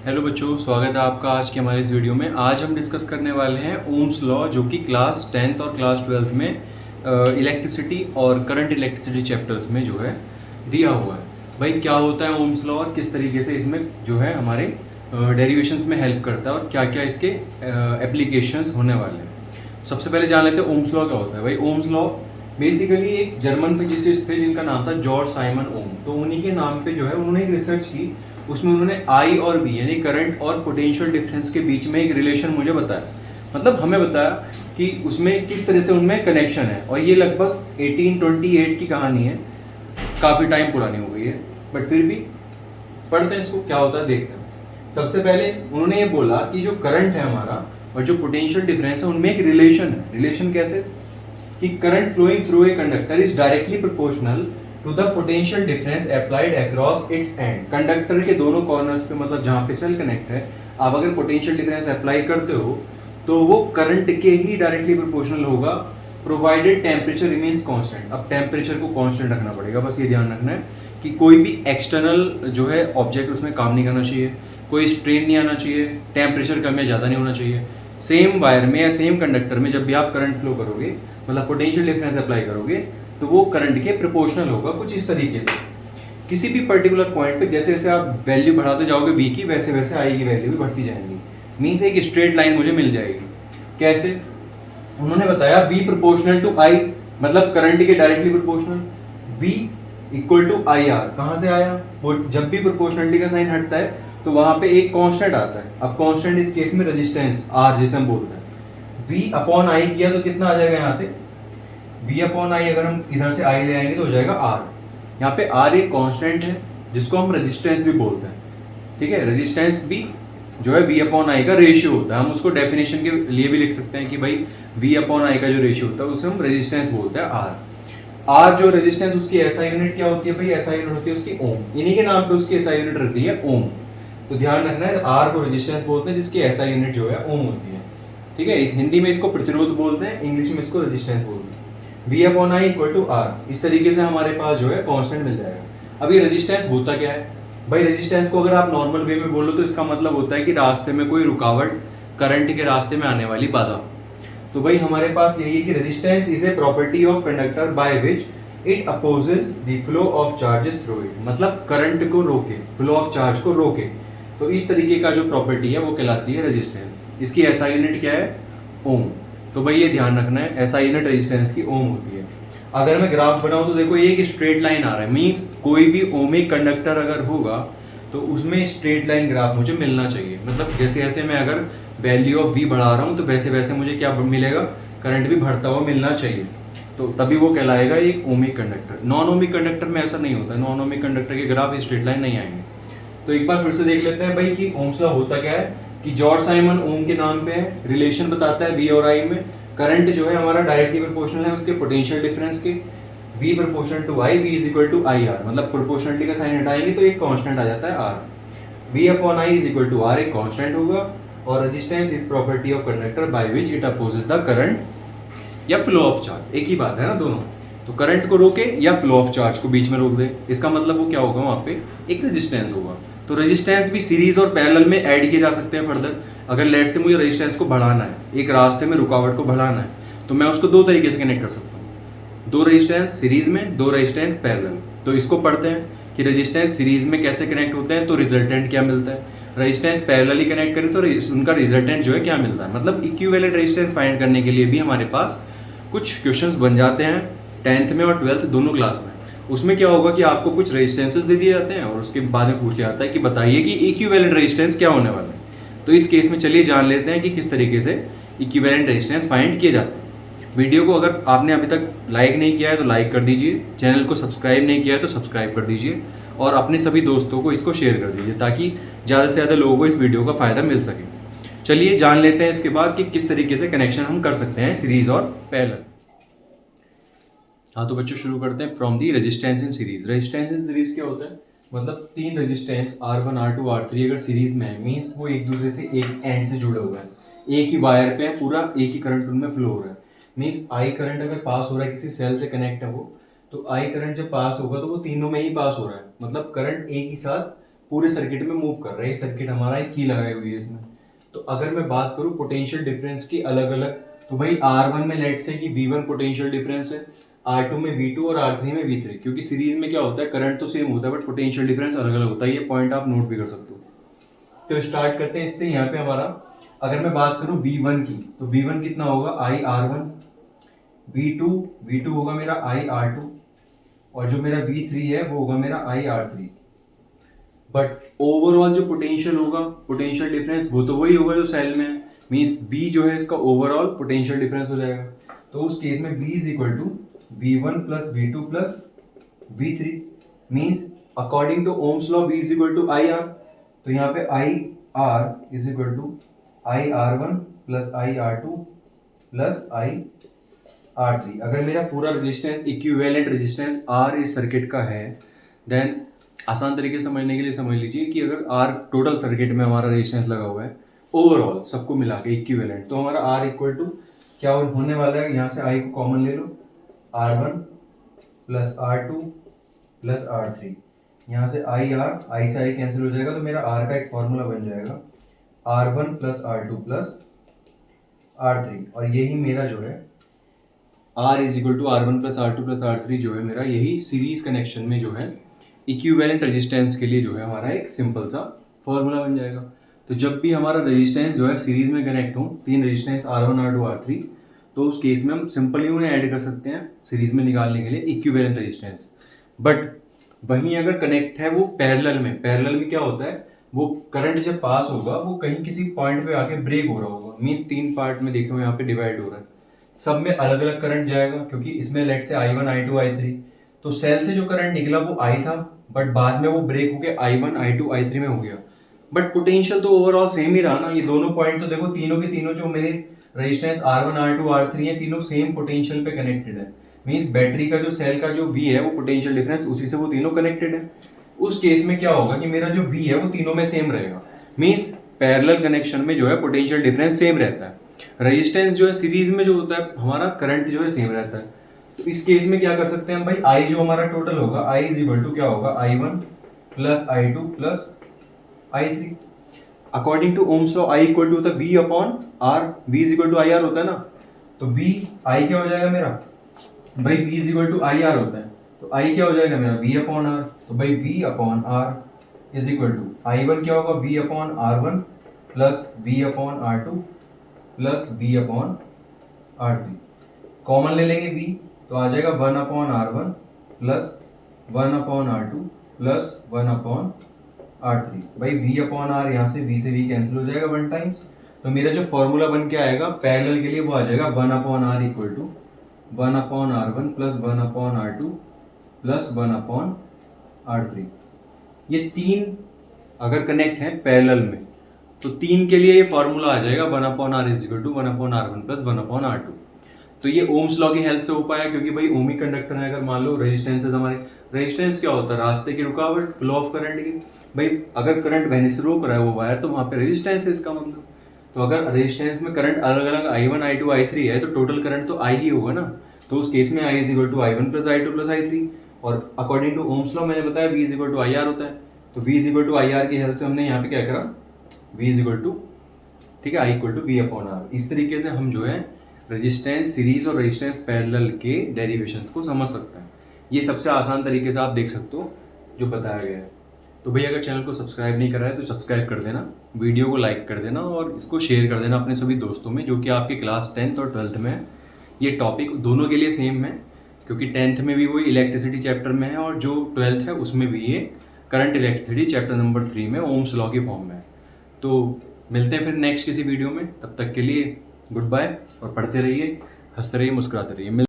Hello बच्चों, स्वागत है आपका आज के हमारे इस वीडियो में। आज हम डिस्कस करने वाले हैं ओम्स लॉ, जो कि क्लास 10th और क्लास 12th में इलेक्ट्रिसिटी और करंट इलेक्ट्रिसिटी चैप्टर्स में जो है दिया हुआ है। भाई क्या होता है ओम्स लॉ और किस तरीके से इसमें जो है हमारे डेरिवेशंस में हेल्प करता है और क्या क्या इसके एप्लीकेशंस होने वाले हैं। सबसे पहले जान लेते हैं ओम्स लॉ क्या होता है। भाई ओम्स लॉ बेसिकली एक जर्मन फिजिसिस्ट थे जिनका नाम था जॉर्ज साइमन ओम। तो उन्हीं के नाम पे जो है उन्होंने एक रिसर्च की, उसमें उन्होंने आई और बी यानी करंट और पोटेंशियल डिफरेंस के बीच में एक रिलेशन मुझे बताया, मतलब हमें बताया कि उसमें किस तरह से उनमें कनेक्शन है। और ये लगभग 1828 की कहानी है, काफ़ी टाइम पुरानी हो गई है, बट फिर भी पढ़ते हैं इसको, क्या होता है देखते हैं। सबसे पहले उन्होंने ये बोला कि जो करंट है हमारा और जो पोटेंशियल डिफरेंस है उनमें एक रिलेशन है। रिलेशन कैसे कि current flowing through a conductor is directly proportional to the potential difference applied across its end. Conductor के दोनों कॉर्नर्स पे, मतलब जहाँ पे सेल कनेक्ट है, आप अगर पोटेंशियल डिफरेंस अप्लाई करते हो तो वो करंट के ही डायरेक्टली प्रोपोर्शनल होगा, प्रोवाइडेड टेम्परेचर रिमेन्स कांस्टेंट। अब टेम्परेचर को कांस्टेंट रखना पड़ेगा, बस ये ध्यान रखना है कि कोई भी एक्सटर्नल जो है ऑब्जेक्ट उसमें काम नहीं करना चाहिए, कोई स्ट्रेन नहीं आना चाहिए, टेम्परेचर कम या ज़्यादा नहीं होना चाहिए। सेम वायर में या सेम कंडक्टर में जब भी आप करंट फ्लो करोगे, मतलब पोटेंशियल डिफरेंस अप्लाई करोगे, तो वो करंट के प्रोपोर्शनल होगा कुछ इस तरीके से। किसी भी पर्टिकुलर पॉइंट पे जैसे जैसे आप वैल्यू बढ़ाते जाओगे बी की, वैसे वैसे आई की वैल्यू भी बढ़ती जाएंगी। मीन्स एक स्ट्रेट लाइन मुझे मिल जाएगी। कैसे? उन्होंने बताया V प्रोपोर्शनल टू I, मतलब करंट के directly proportional. V equal to I R कहाँ से आया? वो जब भी प्रोपोर्शनलिटी का साइन हटता है तो वहां पे एक कांस्टेंट आता है। अब कांस्टेंट इस केस में रेजिस्टेंस R जिसे हम बोलते हैं। V अपॉन I किया तो कितना आ जाएगा यहाँ से? V अपॉन I अगर हम इधर से I ले आएंगे तो हो जाएगा R। यहाँ पे R एक कांस्टेंट है जिसको हम रेजिस्टेंस भी बोलते हैं। ठीक है, रेजिस्टेंस भी जो है V अपॉन आई का रेशियो होता है। हम उसको डेफिनेशन के लिए भी लिख सकते हैं कि भाई V अपॉन आई का जो रेशियो होता है उसे हम रेजिस्टेंस बोलते हैं R जो रेजिस्टेंस, उसकी एसआई यूनिट क्या होती है भाई? एसआई यूनिट होती है उसकी ओम। इन्हीं के नाम पे उसकी एसआई यूनिट रहती है ओम। तो ध्यान रखना है, R को रेजिस्टेंस बोलते हैं जिसकी एसआई यूनिट जो है ओम होती है। ठीक है, इस हिंदी में इसको प्रतिरोध बोलते हैं, इंग्लिश में इसको रेजिस्टेंस बोलते हैं। V upon I equal to R, इस तरीके से हमारे पास जो है कांस्टेंट मिल जाएगा। अब ये रेजिस्टेंस होता क्या है भाई? रेजिस्टेंस को अगर आप नॉर्मल वे में बोलो तो इसका मतलब होता है कि रास्ते में कोई रुकावट, करंट के रास्ते में आने वाली बाधा। तो भाई हमारे पास यही है कि resistance is a property of conductor by which it opposes the flow of charges through it, मतलब करंट को रोके, फ्लो ऑफ चार्ज को रोके। तो इस तरीके का जो प्रॉपर्टी है वो कहलाती है रेजिस्टेंस। इसकी एसआई यूनिट क्या है? ओम। तो भाई ये ध्यान रखना है, एसआई यूनिट रेजिस्टेंस की ओम होती है। अगर मैं ग्राफ बनाऊं तो देखो एक स्ट्रेट लाइन आ रहा है, मींस कोई भी ओमिक कंडक्टर अगर होगा तो उसमें स्ट्रेट लाइन ग्राफ मुझे मिलना चाहिए। मतलब जैसे जैसे मैं अगर वैल्यू ऑफ V बढ़ा रहा हूं तो वैसे वैसे मुझे क्या मिलेगा? करंट भी बढ़ता हुआ मिलना चाहिए, तो तभी वो कहलाएगा एक ohmic conductor. Non ohmic conductor में ऐसा नहीं होता, नॉन ओमिक कंडक्टर के ग्राफ स्ट्रेट लाइन नहीं आएंगे। तो एक बार फिर से देख लेते हैं भाई कि ओम्स लॉ होता क्या है। कि जॉर्ज साइमन ओम के नाम पे है, रिलेशन बताता है V और I में। करंट जो है हमारा डायरेक्टली प्रोपोर्शनल है उसके पोटेंशियल डिफरेंस के। V proportional to I, V is equal to I R, मतलब प्रोपोर्शनलिटी का साइन हटाएंगे तो एक कांस्टेंट आ जाता है R। V upon I is equal to R एक कांस्टेंट होगा, और resistance is property of conductor by which it opposes the current या फ्लो ऑफ चार्ज। एक ही बात है ना दोनों। तो करंट को रोके या फ्लो ऑफ चार्ज को बीच में रोक दे, इसका मतलब वो क्या होगा? वहाँ पे एक रेजिस्टेंस होगा। तो रेजिस्टेंस भी सीरीज और पैरेलल में ऐड किए जा सकते हैं फर्दर। अगर लेट से मुझे रेजिस्टेंस को बढ़ाना है, एक रास्ते में रुकावट को बढ़ाना है, तो मैं उसको दो तरीके से कनेक्ट कर सकता हूँ, दो रेजिस्टेंस सीरीज में, दो रेजिस्टेंस पैरेलल। तो इसको पढ़ते हैं कि रेजिस्टेंस सीरीज में कैसे कनेक्ट होते हैं तो रिजल्टेंट क्या मिलता है, रेजिस्टेंस पैरेलली कनेक्ट करें तो उनका रिजल्टेंट जो है क्या मिलता है। मतलब इक्विवेलेंट रेजिस्टेंस फाइंड करने के लिए भी हमारे पास कुछ क्वेश्चंस बन जाते हैं 10th में और 12th दोनों क्लास में। उसमें क्या होगा कि आपको कुछ रेजिस्टेंसेस दे दिए जाते हैं और उसके बाद में पूछ लिया जाता है कि बताइए कि इक्विवेलेंट रेजिस्टेंस क्या होने वाला है। तो इस केस में चलिए जान लेते हैं कि किस तरीके से इक्विवेलेंट रेजिस्टेंस फाइंड किए जाते हैं। वीडियो को अगर आपने अभी तक लाइक नहीं किया है तो लाइक कर दीजिए, चैनल को सब्सक्राइब नहीं किया है तो सब्सक्राइब कर दीजिए, और अपने सभी दोस्तों को इसको शेयर कर दीजिए ताकि ज़्यादा से ज़्यादा लोगों को इस वीडियो का फ़ायदा मिल सके। चलिए जान लेते हैं इसके बाद कि किस तरीके से कनेक्शन हम कर सकते हैं सीरीज और पैरेलल। हाँ तो बच्चों शुरू करते हैं from the resistance in series. Resistance in series क्या होता है? मतलब तीन रेजिस्टेंस R1 R2 R3 अगर सीरीज में है, मीन्स वो एक दूसरे से एक एंड से जुड़े हुए हैं, एक ही वायर पे है, पूरा एक ही करंट उनमें फ्लो हो रहा है। मीन्स I करंट अगर पास हो रहा है किसी सेल से कनेक्ट है वो, तो I करंट जब पास होगा तो वो तीनों में ही पास हो रहा है, मतलब करंट एक ही साथ पूरे सर्किट में मूव कर रहा है। ये सर्किट हमारा एक की लगाई हुई है इसमें। तो अगर मैं बात करूँ पोटेंशियल डिफरेंस की अलग अलग, तो भाई R1 में लेट से कि V1 पोटेंशियल डिफरेंस है, R2 में V2 और R3 में V3, क्योंकि सीरीज में क्या होता है करंट तो सेम होता है बट पोटेंशियल डिफरेंस अलग अलग होता है। ये पॉइंट आप नोट भी कर सकते हो। तो स्टार्ट करते हैं इससे। यहाँ पे हमारा अगर मैं बात करूँ V1 की, तो V1 कितना होगा IR1, V2 होगा मेरा IR2, और जो मेरा V3 है वो होगा मेरा IR3। बट ओवरऑल जो पोटेंशियल होगा, पोटेंशियल डिफरेंस वो तो वही होगा जो सेल में है, मीन्स V जो है इसका ओवरऑल पोटेंशियल डिफरेंस हो जाएगा। तो उस केस में V is equal to V1 plus V2 plus V3, means according to Ohm's law V is equal to IR। तो यहाँ पे IR is equal to IR1 plus IR2 plus IR3। अगर मेरा पूरा रेजिस्टेंस इक्विवेलेंट रेजिस्टेंस R इस circuit का है, then आसान तरीके से समझने के लिए समझ लीजिए कि अगर R टोटल सर्किट में हमारा रेजिस्टेंस लगा हुआ है ओवरऑल सबको मिला के इक्विवेलेंट, तो हमारा R इक्वल टू क्या होने वाला है, यहाँ से I को कॉमन ले लो, R1 plus R2 plus R3, यहाँ से I से I कैंसिल हो जाएगा, तो मेरा R का एक फॉर्मूला बन जाएगा R1 plus R2 plus R3, और यही मेरा जो है R is equal to R1 plus R2 plus R3 जो है मेरा यही सीरीज कनेक्शन में जो है इक्विवेलेंट रेजिस्टेंस के लिए जो है हमारा एक सिंपल सा फॉर्मूला बन जाएगा। तो जब भी हमारा रेजिस्टेंस जो है सीरीज में कनेक्ट हो, तीन रेजिस्टेंस R1 R2 R3, तो उस केस में हम सिंपली उन्हें ऐड कर सकते हैं सीरीज में निकालने के लिए इक्विवेलेंट रेजिस्टेंस। बट वहीं अगर कनेक्ट है वो पैरेलल में क्या होता है, वो करंट जब पास होगा वो कहीं किसी पॉइंट पे आके ब्रेक हो रहा होगा, मीन्स तीन पार्ट में देखो यहाँ पे डिवाइड हो रहा है, सब में अलग अलग करंट जाएगा, क्योंकि इसमें लेट से I1 I2 I3, तो सेल से जो करंट निकला वो I था, बट बाद में वो ब्रेक होके I1 I2 I3 में हो गया, बट पोटेंशियल तो ओवरऑल सेम ही रहा ना। ये दोनों पॉइंट तो देखो तीनों के तीनों जो मेरे रेजिस्टेंस R1 R2 R3 है, तीनों सेम पोटेंशियल पे कनेक्टेड है, मीन्स बैटरी का जो सेल का जो V है वो पोटेंशियल डिफरेंस उसी से वो तीनों कनेक्टेड है। उस केस में क्या होगा कि मेरा जो V है वो तीनों में सेम रहेगा, मीन्स पैरेलल कनेक्शन में जो है पोटेंशियल डिफरेंस सेम रहता है। रेजिस्टेंस जो है सीरीज में जो होता है हमारा करंट जो है सेम रहता है। तो इस केस में क्या कर सकते हैं हम भाई, I जो हमारा टोटल होगा I इज इक्वल टू क्या होगा I1 plus I2 plus I3। According to Ohm's law I equal to होता है V upon R, V is equal to IR होता है ना, तो V I क्या हो जाएगा मेरा भाई, V is equal to IR होता है, तो I क्या हो जाएगा मेरा V अपॉन R, तो भाई V upon R is equal to I1 क्या होगा V upon R1 plus V upon R2 plus V upon R3, common ले लेंगे V, तो आ जाएगा 1 upon R1 plus 1 upon R2 plus 1 upon R3। भाई V अपॉन R यहाँ से V कैंसिल हो जाएगा 1 टाइम्स, तो मेरा जो फॉर्मूला बन के आएगा पैरेलल के लिए वो आ जाएगा 1 upon R equal to 1 upon R1 plus 1 upon R2 plus 1 upon R3। ये तीन अगर कनेक्ट हैं पैरेलल में, तो तीन के लिए ये फॉर्मूला आ जाएगा 1 upon R is equal to 1 upon R1 plus 1 upon R2। तो ये ओम्स लॉ की हेल्प से हो पाया, क्योंकि भाई ओम ही कंडक्टर है। अगर मान लो रेजिस्टेंसेस हमारे, रेजिस्टेंस क्या होता है, रास्ते की रुकावट, फ्लो ऑफ करंट की। भाई अगर करंट बहने से रोक रहा है वो वायर, तो वहाँ पे रेजिस्टेंस है इसका मतलब। तो अगर रेजिस्टेंस में करंट अलग अलग I1 I2 I3 है, तो टोटल करंट तो I ही होगा ना। तो उस केस में I is equal to I1 plus I2 plus I3, और अकॉर्डिंग टू ओम्स लॉ मैंने बताया V is equal to IR होता है, तो V is equal to IR की हेल्प से हमने यहाँ पे क्या करा, V इज इक्वल टू, ठीक है, I equal to V upon R। इस तरीके से हम जो है रेजिस्टेंस सीरीज और रेजिस्टेंस पैरेलल के डेरिवेशंस को समझ सकते हैं। ये सबसे आसान तरीके से आप देख सकते हो जो बताया गया है। तो भैया अगर चैनल को सब्सक्राइब नहीं करा है तो सब्सक्राइब कर देना, वीडियो को लाइक कर देना और इसको शेयर कर देना अपने सभी दोस्तों में जो कि आपके क्लास 10th और 12th में है। ये टॉपिक दोनों के लिए सेम है, क्योंकि 10th में भी वही इलेक्ट्रिसिटी चैप्टर में है, और जो 12th है उसमें भी ये करंट इलेक्ट्रिसिटी चैप्टर नंबर 3 में ओम्स लॉ की फॉर्म में है। तो मिलते हैं फिर नेक्स्ट किसी वीडियो में, तब तक के लिए गुड बाय, और पढ़ते रहिए, हंसते रहिए, मुस्कुराते रहिए।